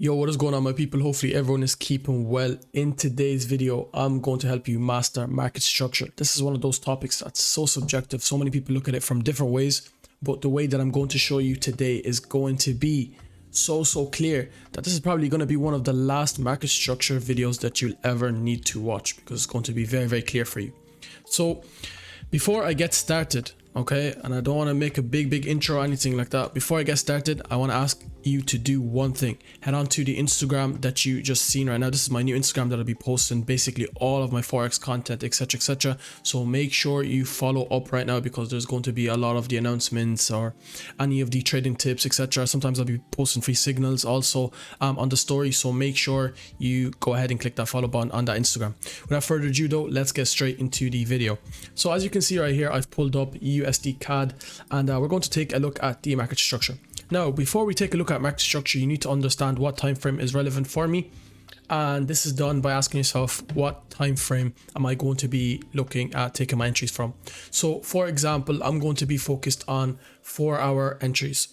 Yo, what is going on, my people? Hopefully everyone is keeping well. In today's video, I'm going to help you master market structure. This is one of those topics that's so subjective. So many people look at it from different ways, but the way that I'm going to show you today is going to be so clear that this is probably going to be one of the last market structure videos that you'll ever need to watch, because it's going to be very clear for you. So before I get started, okay, and I don't want to make a big intro or anything like that. Before I get started, I want to ask you to do one thing. Head on to the Instagram that you just seen right now. This is my new Instagram that I'll be posting basically all of my Forex content, etc. So make sure you follow up right now, because there's going to be a lot of the announcements or any of the trading tips, etc. Sometimes I'll be posting free signals also on the story. So make sure you go ahead and click that follow button on that Instagram. Without further ado though, let's get straight into the video. So as you can see right here, I've pulled up USD CAD, and we're going to take a look at the market structure. Now, before we take a look at market structure, you need to understand what time frame is relevant for me, and this is done by asking yourself, what time frame am I going to be looking at taking my entries from? So for example, I'm going to be focused on 4-hour entries.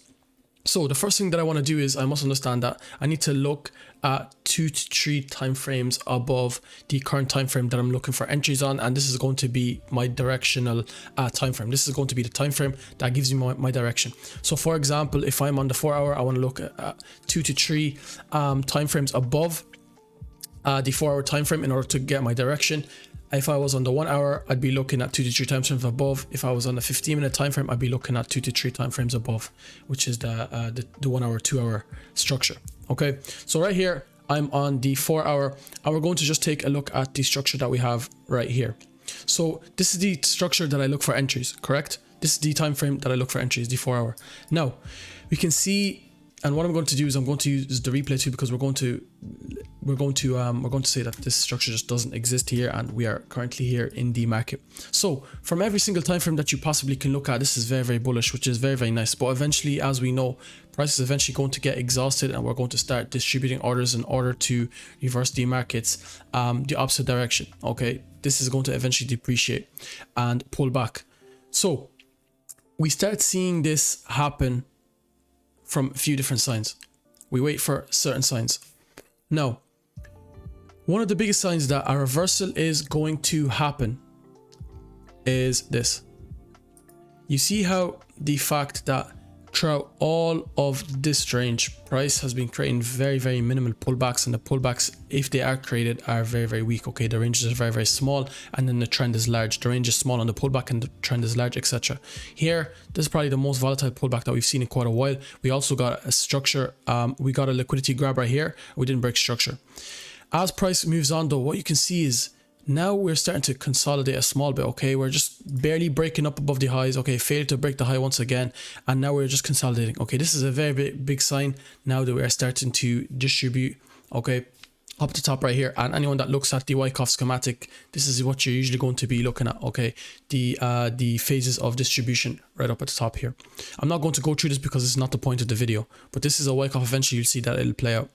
So the first thing that I want to do is I must understand that I need to look at 2 to 3 time frames above the current time frame that I'm looking for entries on, and this is going to be my directional time frame. This is going to be the time frame that gives me my direction. So for example, if I'm on the 4-hour, I want to look at 2 to 3 time frames above the 4-hour time frame in order to get my direction. If I was on the 1-hour, I'd be looking at 2 to 3 time frames above. If I was on the 15-minute time frame, I'd be looking at 2 to 3 time frames above, which is the 1-hour, 2-hour structure. Okay, so right here, I'm on the 4-hour, and we're going to just take a look at the structure that we have right here. So this is the structure that I look for entries, correct? This is the time frame that I look for entries, the 4-hour. Now, we can see, and what I'm going to do is I'm going to use the replay too, because we're going to say that this structure just doesn't exist here, and we are currently here in the market. So from every single time frame that you possibly can look at, this is very bullish, which is very nice. But eventually, as we know, price is eventually going to get exhausted, and we're going to start distributing orders in order to reverse the markets the opposite direction. Okay, this is going to eventually depreciate and pull back. So we start seeing this happen from a few different signs. We wait for certain signs. Now, one of the biggest signs that a reversal is going to happen is this. You see how the fact that throughout all of this range, price has been creating very minimal pullbacks, and the pullbacks, if they are created, are very weak. Okay, the ranges are very small, and then the trend is large. The range is small on the pullback and the trend is large, etc. Here, this is probably the most volatile pullback that we've seen in quite a while. We also got a structure, we got a liquidity grab right here. We didn't break structure. As price moves on though, what you can see is now we're starting to consolidate a small bit. Okay, we're just barely breaking up above the highs. Okay, failed to break the high once again, and now we're just consolidating. Okay, this is a very big sign now that we are starting to distribute, okay, up the top right here. And anyone that looks at the Wyckoff schematic, this is what you're usually going to be looking at. Okay, the phases of distribution right up at the top here. I'm not going to go through this because it's not the point of the video, but this is a Wyckoff. Eventually you'll see that it'll play out.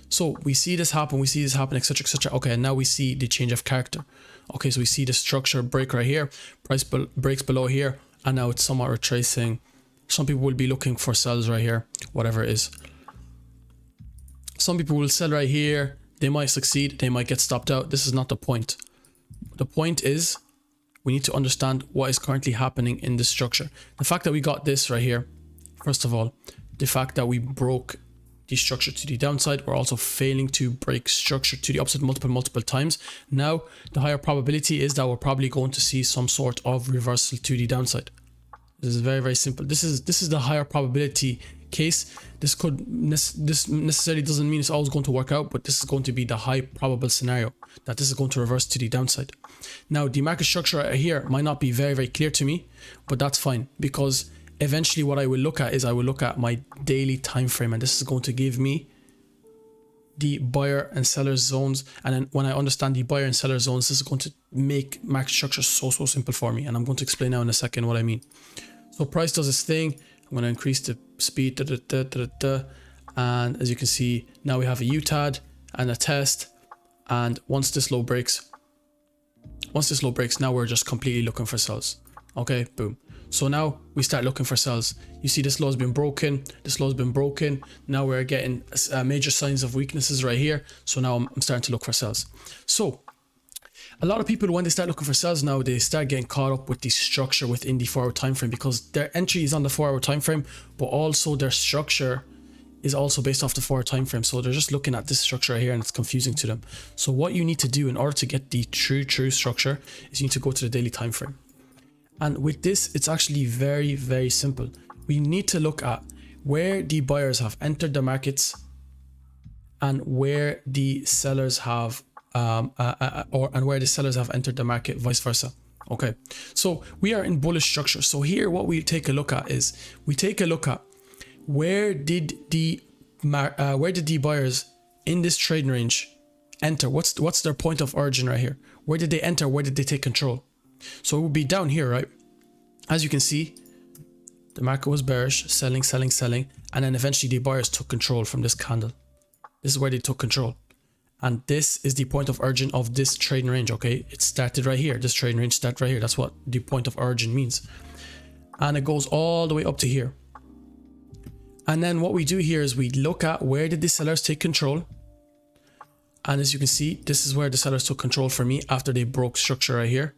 So we see this happen, etc. Okay, and now we see the change of character. Okay, so we see the structure break right here, price breaks below here, and now it's somewhat retracing. Some people will be looking for sells right here, whatever it is. Some people will sell right here. They might succeed, they might get stopped out. This is not the point. The point is we need to understand what is currently happening in this structure. The fact that we got this right here, first of all, the fact that we broke the structure to the downside, we're also failing to break structure to the upside multiple times. Now the higher probability is that we're probably going to see some sort of reversal to the downside. This is very simple. This is the higher probability case. This necessarily doesn't mean it's always going to work out, but this is going to be the high probable scenario that this is going to reverse to the downside. Now the market structure right here might not be very clear to me, but that's fine, because eventually what I will look at is I will look at my daily time frame, and this is going to give me the buyer and seller zones. And then when I understand the buyer and seller zones, this is going to make market structure so simple for me, and I'm going to explain now in a second what I mean. So price does this thing. I'm going to increase the speed, and as you can see, now we have a UTAD and a test, and once this low breaks, now we're just completely looking for sells. Okay, boom. So now we start looking for sells. You see this low has been broken, this low has been broken. Now we're getting major signs of weaknesses right here. So now I'm starting to look for sells. So a lot of people, when they start looking for sells now, they start getting caught up with the structure within the 4-hour time frame, because their entry is on the 4-hour time frame, but also their structure is also based off the 4-hour time frame. So they're just looking at this structure right here and it's confusing to them. So what you need to do in order to get the true structure is you need to go to the daily time frame. And with this, it's actually very, very simple. We need to look at where the buyers have entered the markets and where the sellers have where the sellers have entered the market, vice versa. Okay, so we are in bullish structure. So here, what we take a look at is we take a look at where did the buyers in this trading range enter? What's their point of origin right here? Where did they enter? Where did they take control? So it would be down here, right? As you can see, the market was bearish, selling, and then eventually the buyers took control from this candle. This is where they took control. And this is the point of origin of this trading range, okay? It started right here. This trading range started right here. That's what the point of origin means. And it goes all the way up to here. And then what we do here is we look at where did the sellers take control. And as you can see, this is where the sellers took control for me after they broke structure right here.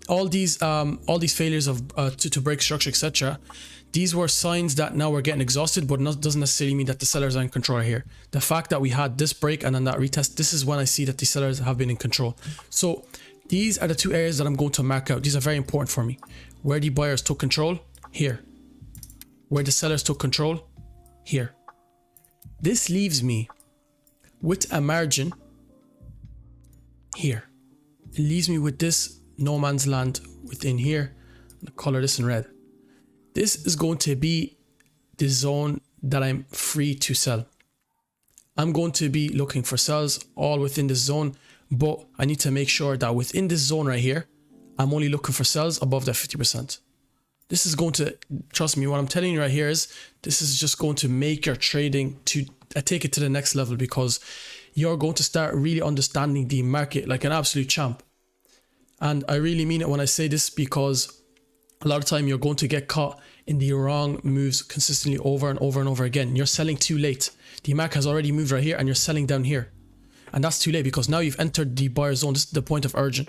All these failures of to break structure, etc. These were signs that now we're getting exhausted, but doesn't necessarily mean that the sellers are in control here. The fact that we had this break and then that retest, this is when I see that the sellers have been in control. So these are the two areas that I'm going to mark out. These are very important for me. Where the buyers took control, here. Where the sellers took control, here. This leaves me with a margin here. It leaves me with this no man's land within here. I'll color this in red. This is going to be the zone that I'm free to sell. I'm going to be looking for sells all within this zone, but I need to make sure that within this zone right here, I'm only looking for sells above that 50%. This is going to, trust me, what I'm telling you right here is, this is just going to make your trading to take it to the next level, because you're going to start really understanding the market like an absolute champ. And I really mean it when I say this, because a lot of time you're going to get caught in the wrong moves consistently over and over and over again. You're selling too late. The market has already moved right here and you're selling down here. And that's too late, because now you've entered the buyer zone. This is the point of origin.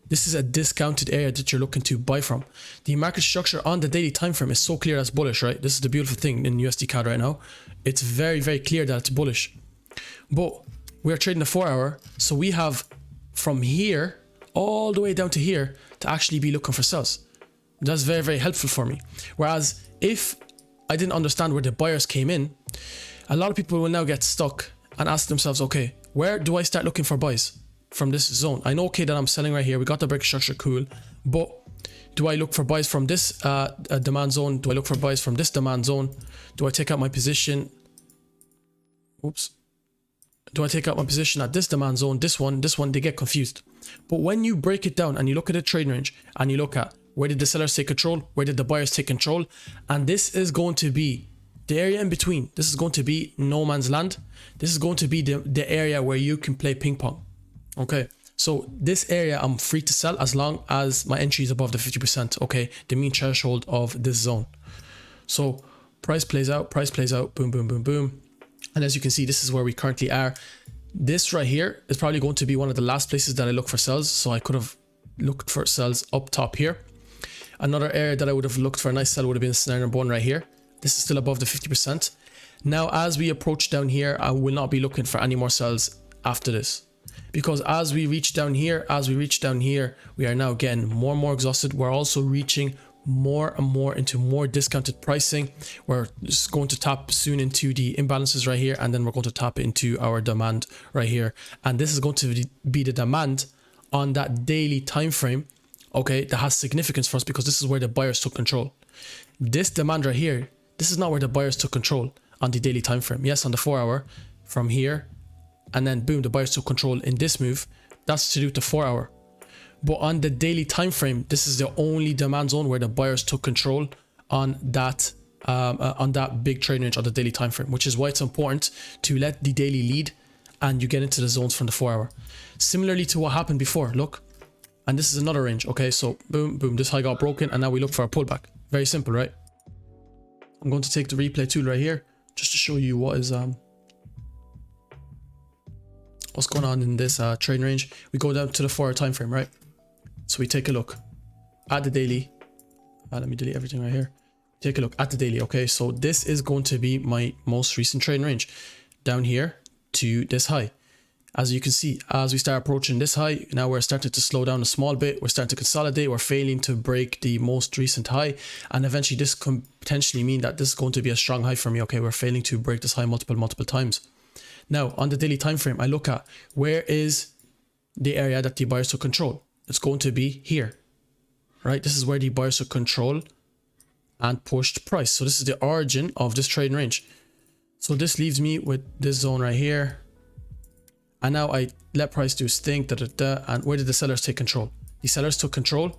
This is a discounted area that you're looking to buy from. The market structure on the daily time frame is so clear that's bullish, right? This is the beautiful thing in USD CAD right now. It's very, very clear that it's bullish. But we are trading the 4-hour, so we have from here all the way down to here to actually be looking for sells. That's very, very helpful for me. Whereas if I didn't understand where the buyers came in, a lot of people will now get stuck and ask themselves, okay, where do I start looking for buys from this zone? I know, okay, that I'm selling right here. We got the break structure, cool. But do I look for buys from this demand zone? Do I look for buys from this demand zone? Do I take out my position? Oops. Do I take out my position at this demand zone? This one, they get confused. But when you break it down and you look at the trading range and you look at where did the sellers take control, where did the buyers take control, and this is going to be the area in between. This is going to be no man's land. This is going to be the area where you can play ping pong. Okay, so this area I'm free to sell as long as my entry is above the 50%. Okay, the mean threshold of this zone. So price plays out, boom, boom, boom, boom. And as you can see, this is where we currently are. This right here is probably going to be one of the last places that I look for sells. So I could have looked for sells up top here. Another area that I would have looked for a nice sell would have been scenario number 1 right here. This is still above the 50%. Now, as we approach down here, I will not be looking for any more sells after this. Because as we reach down here, we are now getting more and more exhausted. We're also reaching more and more into more discounted pricing. We're just going to tap soon into the imbalances right here, and then we're going to tap into our demand right here. And this is going to be the demand on that daily time frame. Okay, that has significance for us because this is where the buyers took control. This demand right here, this is not where the buyers took control on the daily time frame. Yes, on the 4-hour from here, and then boom, the buyers took control in this move. That's to do with the 4-hour. But on the daily time frame, this is the only demand zone where the buyers took control on that big trade range on the daily time frame, which is why it's important to let the daily lead and you get into the zones from the 4-hour. Similarly to what happened before, look. and this is another range. Okay, so boom, boom, this high got broken, and now we look for a pullback. Very simple, right? I'm going to take the replay tool right here just to show you what is what's going on in this trading range. We go down to the 4-hour time frame, right? So we take a look at the daily. Let me delete everything right here. Take a look at the daily. Okay, so this is going to be my most recent trading range down here to this high. As you can see, as we start approaching this high, now we're starting to slow down a small bit. We're starting to consolidate. We're failing to break the most recent high. And eventually this can potentially mean that this is going to be a strong high for me. Okay, we're failing to break this high multiple times. Now, on the daily time frame, I look at where is the area that the buyers took control. It's going to be here, right? This is where the buyers took control and pushed price. So this is the origin of this trading range. So this leaves me with this zone right here. And now I let price do its thing, and where did the sellers take control? The sellers took control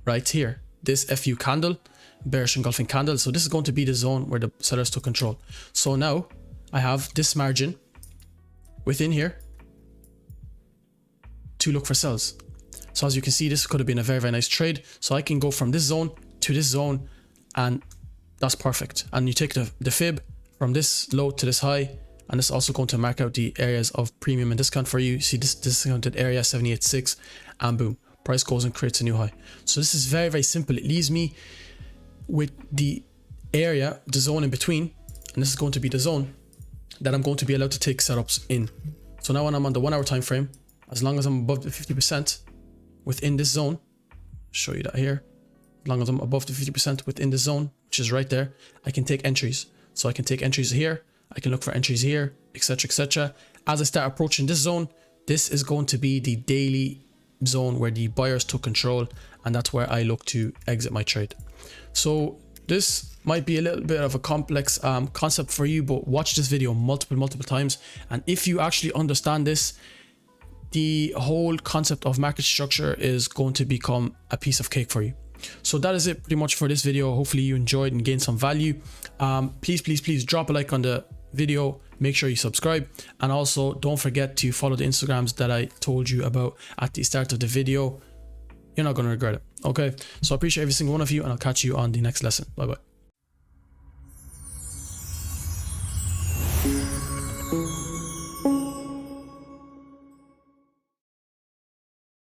right here. This FU candle, bearish engulfing candle. So this is going to be the zone where the sellers took control. So now I have this margin within here to look for sells. So as you can see, this could have been a very, very nice trade. So I can go from this zone to this zone, and that's perfect. And you take the fib from this low to this high, and it's also going to mark out the areas of premium and discount for you. See this discounted area 78.6, and boom, price goes and creates a new high. So this is very, very simple. It leaves me with the area, the zone in between, and this is going to be the zone that I'm going to be allowed to take setups in. So now when I'm on the 1-hour time frame, as long as I'm above the 50% within this zone, show you that here, as long as I'm above the 50% within the zone, which is right there, I can take entries. So I can take entries here, I can look for entries here, etc, etc. As I start approaching this zone, this is going to be the daily zone where the buyers took control, and that's where I look to exit my trade. So this might be a little bit of a complex concept for you, but watch this video multiple times, and if you actually understand this, the whole concept of market structure is going to become a piece of cake for you. So that is it pretty much for this video. Hopefully you enjoyed and gained some value. Please drop a like on the video, make sure you subscribe, and also don't forget to follow the Instagrams that I told you about at the start of the video. You're not going to regret it. Okay, so I appreciate every single one of you, and I'll catch you on the next lesson. Bye bye.